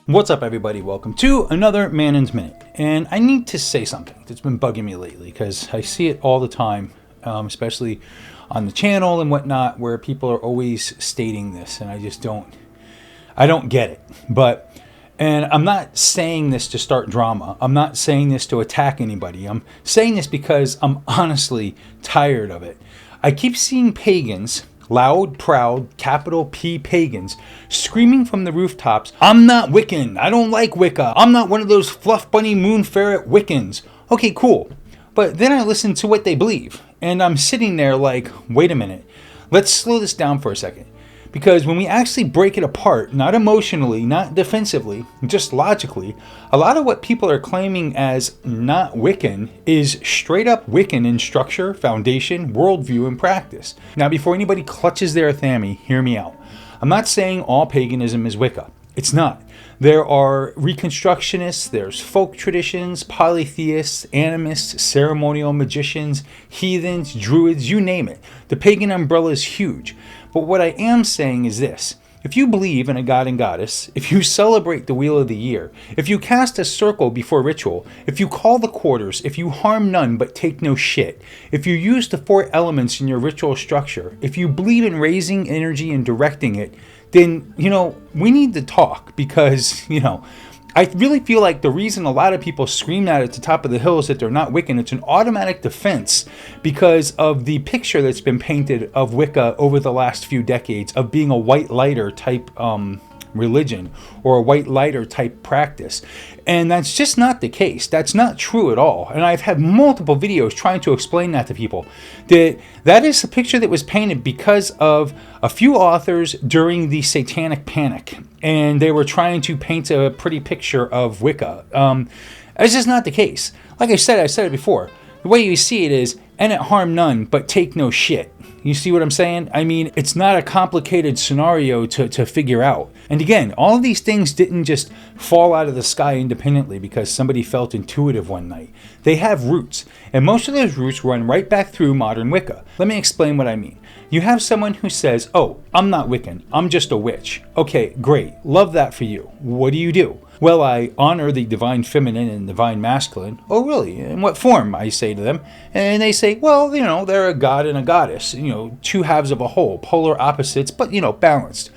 What's up, everybody? Welcome to another Mannon's Minute. And I need to say something that's been bugging me lately because I see it all the time, especially on the channel and whatnot, where people are always stating this, and I don't get it. And I'm not saying this to start drama. I'm not saying this to attack anybody. I'm saying this because I'm honestly tired of it. I keep seeing pagans, loud, proud, capital P pagans, screaming from the rooftops, "I'm not Wiccan, I don't like Wicca, I'm not one of those fluff bunny moon ferret Wiccans." Okay, cool. But then I listen to what they believe, and I'm sitting there like, wait a minute, let's slow this down for a second. Because when we actually break it apart, not emotionally, not defensively, just logically, a lot of what people are claiming as not Wiccan is straight up Wiccan in structure, foundation, worldview, and practice. Now, before anybody clutches their thami, hear me out. I'm not saying all paganism is Wicca. It's not. There are Reconstructionists, there's folk traditions, polytheists, animists, ceremonial magicians, heathens, druids, you name it. The pagan umbrella is huge. But what I am saying is this. If you believe in a god and goddess, if you celebrate the wheel of the year, if you cast a circle before ritual, if you call the quarters, if you harm none but take no shit, if you use the 4 elements in your ritual structure, if you believe in raising energy and directing it, then, we need to talk because, I really feel like the reason a lot of people scream that at the top of the hill is that they're not Wiccan. It's an automatic defense because of the picture that's been painted of Wicca over the last few decades of being a white lighter type religion or a white lighter type practice. And that's just not the case. That's not true at all. And I've had multiple videos trying to explain that to people. That is a picture that was painted because of a few authors during the Satanic Panic. And they were trying to paint a pretty picture of Wicca. That's just not the case. Like I said it before. The way you see it is, and it harm none, but take no shit. You see what I'm saying? I mean, it's not a complicated scenario to figure out. And again, all of these things didn't just fall out of the sky independently because somebody felt intuitive one night. They have roots, and most of those roots run right back through modern Wicca. Let me explain what I mean. You have someone who says, "Oh, I'm not Wiccan, I'm just a witch." Okay, great. Love that for you. What do? "Well, I honor the divine feminine and divine masculine." "Oh, really? In what form?" I say to them. And they say, "Well, they're a god and a goddess. 2 halves of a whole, polar opposites, but, balanced."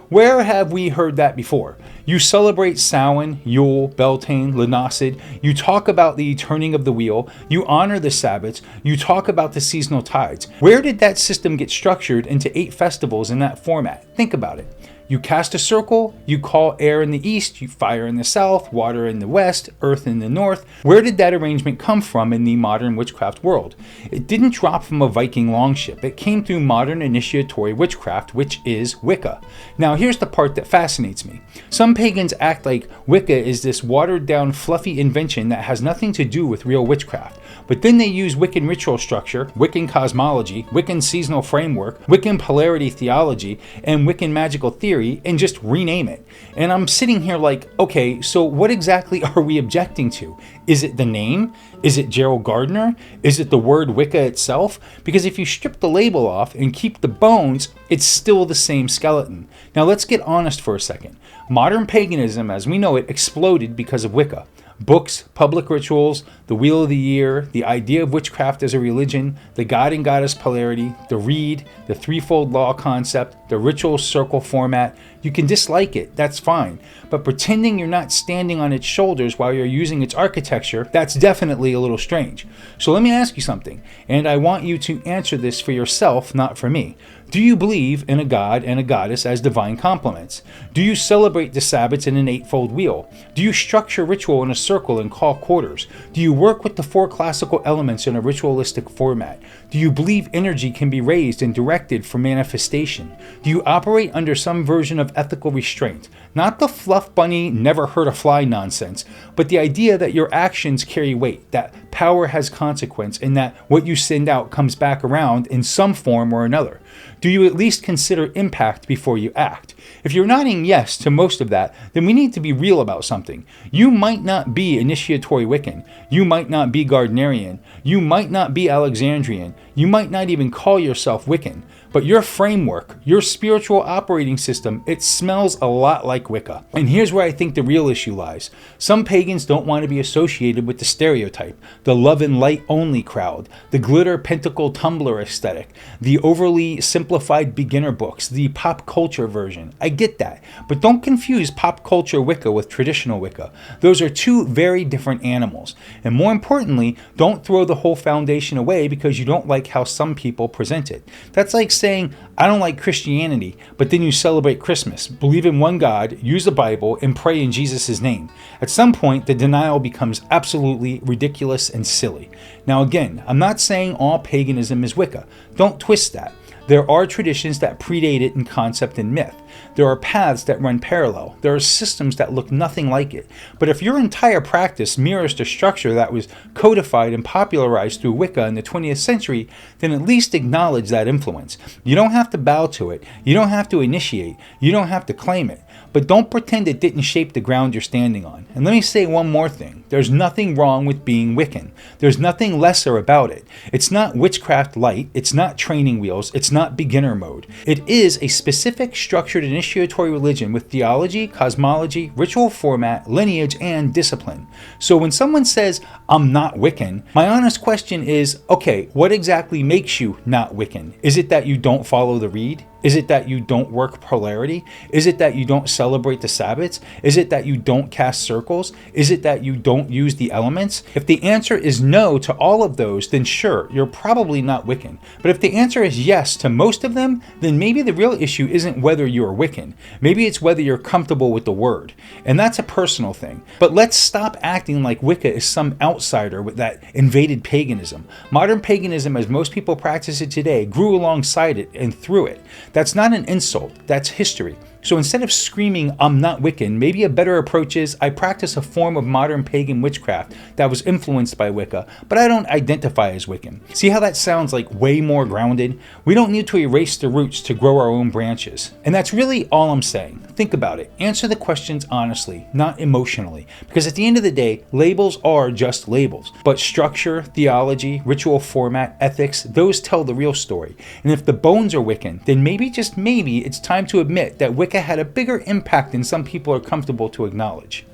Where have we heard that before? You celebrate Samhain, Yule, Beltane, Lunacid. You talk about the turning of the wheel. You honor the Sabbats. You talk about the seasonal tides. Where did that system get structured into 8 festivals in that format? Think about it. You cast a circle, you call air in the east, you fire in the south, water in the west, earth in the north. Where did that arrangement come from in the modern witchcraft world? It didn't drop from a Viking longship. It came through modern initiatory witchcraft, which is Wicca. Now, here's the part that fascinates me. Some pagans act like Wicca is this watered-down, fluffy invention that has nothing to do with real witchcraft. But then they use Wiccan ritual structure, Wiccan cosmology, Wiccan seasonal framework, Wiccan polarity theology, and Wiccan magical theory and just rename it. And I'm sitting here like, okay, so what exactly are we objecting to? Is it the name? Is it Gerald Gardner? Is it the word Wicca itself? Because if you strip the label off and keep the bones, it's still the same skeleton. Now let's get honest for a second. Modern paganism, as we know it, exploded because of Wicca. Books, public rituals, the wheel of the year, the idea of witchcraft as a religion, the god and goddess polarity, the reed, the threefold law concept, the ritual circle format. You can dislike it, that's fine. But pretending you're not standing on its shoulders while you're using its architecture, that's definitely a little strange. So let me ask you something, and I want you to answer this for yourself, not for me. Do you believe in a god and a goddess as divine complements? Do you celebrate the Sabbats in an 8-fold wheel? Do you structure ritual in a circle and call quarters? Do you work with the 4 classical elements in a ritualistic format? Do you believe energy can be raised and directed for manifestation? Do you operate under some version of ethical restraint? Not the fluff bunny, never hurt a fly nonsense, but the idea that your actions carry weight, that power has consequence, and that what you send out comes back around in some form or another. Do you at least consider impact before you act? If you're nodding yes to most of that, then we need to be real about something. You might not be initiatory Wiccan. You might not be Gardnerian. You might not be Alexandrian. You might not even call yourself Wiccan. but your framework, your spiritual operating system, it smells a lot like Wicca. And here's where I think the real issue lies. Some pagans don't want to be associated with the stereotype, the love and light only crowd, the glitter pentacle tumbler aesthetic, the overly simplified beginner books, the pop culture version. I get that, but don't confuse pop culture Wicca with traditional Wicca. Those are two very different animals. And more importantly, don't throw the whole foundation away because you don't like how some people present it. That's like saying, I don't like Christianity, but then you celebrate Christmas, believe in one God, use the Bible, and pray in Jesus' name. At some point, the denial becomes absolutely ridiculous and silly. Now again, I'm not saying all paganism is Wicca. Don't twist that. There are traditions that predate it in concept and myth. There are paths that run parallel. There are systems that look nothing like it. But if your entire practice mirrors the structure that was codified and popularized through Wicca in the 20th century, then at least acknowledge that influence. You don't have to bow to it. You don't have to initiate. You don't have to claim it. But don't pretend it didn't shape the ground you're standing on. And let me say one more thing. There's nothing wrong with being Wiccan. There's nothing lesser about it. It's not witchcraft light. It's not training wheels. It's not beginner mode. It is a specific structured initiatory religion with theology, cosmology, ritual format, lineage, and discipline. So when someone says, I'm not Wiccan, my honest question is, okay, what exactly makes you not Wiccan? Is it that you don't follow the reed? Is it that you don't work polarity? Is it that you don't celebrate the Sabbats? Is it that you don't cast circles? Is it that you don't use the elements? If the answer is no to all of those, then sure, you're probably not Wiccan. But if the answer is yes to most of them, then maybe the real issue isn't whether you're Wiccan. Maybe it's whether you're comfortable with the word. And that's a personal thing. But let's stop acting like Wicca is some outsider with that invaded paganism. Modern paganism, as most people practice it today, grew alongside it and through it. That's not an insult, that's history. So instead of screaming, I'm not Wiccan, maybe a better approach is, I practice a form of modern pagan witchcraft that was influenced by Wicca, but I don't identify as Wiccan. See how that sounds like way more grounded? We don't need to erase the roots to grow our own branches. And that's really all I'm saying. Think about it. Answer the questions honestly, not emotionally. Because at the end of the day, labels are just labels. But structure, theology, ritual format, ethics, those tell the real story. And if the bones are Wiccan, then maybe, just maybe, it's time to admit that Wicca had a bigger impact than some people are comfortable to acknowledge.